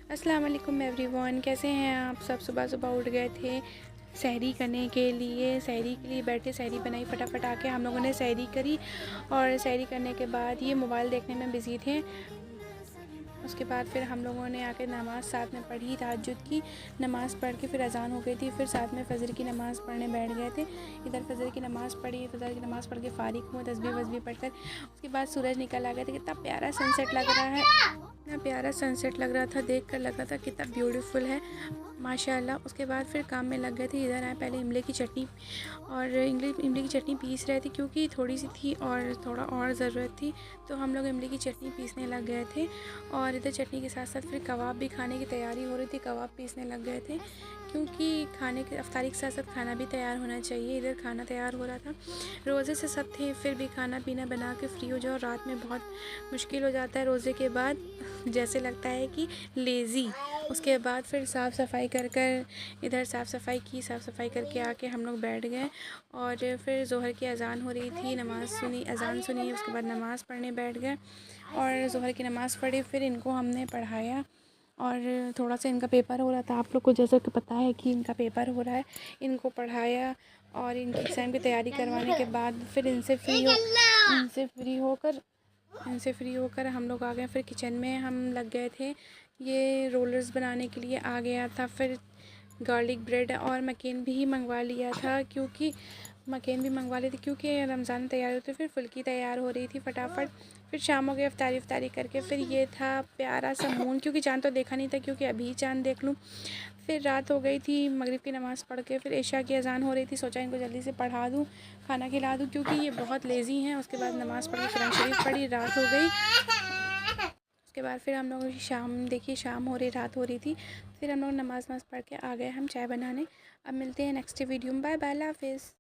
अस्सलाम वालेकुम एवरीवन, कैसे हैं आप सब। सुबह सुबह उठ गए थे सहरी करने के लिए बैठे, सहरी बनाई फटाफट आके हम लोगों ने सहरी करी। और सहरी करने के बाद ये मोबाइल देखने में बिज़ी थे। उसके बाद फिर हम लोगों ने आके नमाज़ साथ में पढ़ी, तहज्जुद की नमाज़ पढ़ के फिर अज़ान हो गई थी। फिर साथ में फ़जर की नमाज़ पढ़ने बैठ गए थे। इधर फ़जर की नमाज़ पढ़ी, फ़जर की नमाज़ पढ़ के फ़ारिग हुए तस्बीह वस्बीह पढ़कर। उसके बाद सूरज निकल आ गया था। कितना प्यारा सनसेट लग रहा है, इतना प्यारा सनसेट लग रहा था, देख कर लग रहा था कितना ब्यूटीफुल है माशाल्लाह। उसके बाद फिर काम में लग गए थे। इधर आए पहले इमली की चटनी और इमली की चटनी पीस रहे थे क्योंकि थोड़ी सी थी और थोड़ा और ज़रूरत थी, तो हम लोग इमली की चटनी पीसने लग गए थे। और इधर चटनी के साथ साथ फिर कबाब भी खाने की तैयारी हो रही थी, कबाब पीसने लग गए थे क्योंकि खाने के अफ्तारी के साथ साथ खाना भी तैयार होना चाहिए। इधर खाना तैयार हो रहा था, रोज़े से सब थे, फिर भी खाना पीना बना के फ्री हो जाओ रात में बहुत मुश्किल हो जाता है रोज़े के बाद, जैसे लगता है कि लेज़ी। उसके बाद फिर साफ़ सफाई कर कर इधर साफ़ सफाई की, साफ़ सफाई करके आके हम लोग बैठ गए। और फिर ज़ोहर की अज़ान हो रही थी, नमाज़ सुनी, अज़ान सुनी, उसके बाद नमाज़ पढ़ने बैठ गए और ज़ोहर की नमाज़ पढ़ी। फिर इनको हमने पढ़ाया और थोड़ा सा इनका पेपर हो रहा था, आप लोग को जैसे कि पता है कि इनका पेपर हो रहा है, इनको पढ़ाया और इनकी एग्ज़ाम की तैयारी करवाने के बाद फिर इनसे फ्री होकर हम लोग आ गए। फिर किचन में हम लग गए थे, ये रोलर्स बनाने के लिए आ गया था। फिर गार्लिक ब्रेड और मकेन भी मंगवा लिया था क्योंकि रमज़ान तैयार होती, फिर फुल्की तैयार हो रही थी फटाफट। फिर शाम हो गई, इफ्तारी करके फिर ये था प्यारा सा मून, क्योंकि चाँद तो देखा नहीं था क्योंकि अभी चाँद देख लूँ। फिर रात हो गई थी, मगरिब की नमाज़ पढ़ के फिर इशा की अज़ान हो रही थी, सोचा इनको जल्दी से पढ़ा दूँ, खाना खिला दूँ क्योंकि ये बहुत लेज़ी हैं। उसके बाद नमाज़ पढ़ के कुरान शरीफ पढ़ी, रात हो गई। उसके बाद फिर हम लोगों की शाम हो रही, रात हो रही थी। फिर हम लोग नमाज़ पढ़ के आ गए हम चाय बनाने। अब मिलते हैं नेक्स्ट वीडियो में, बाय बाय, अल्लाह हाफ़िज़।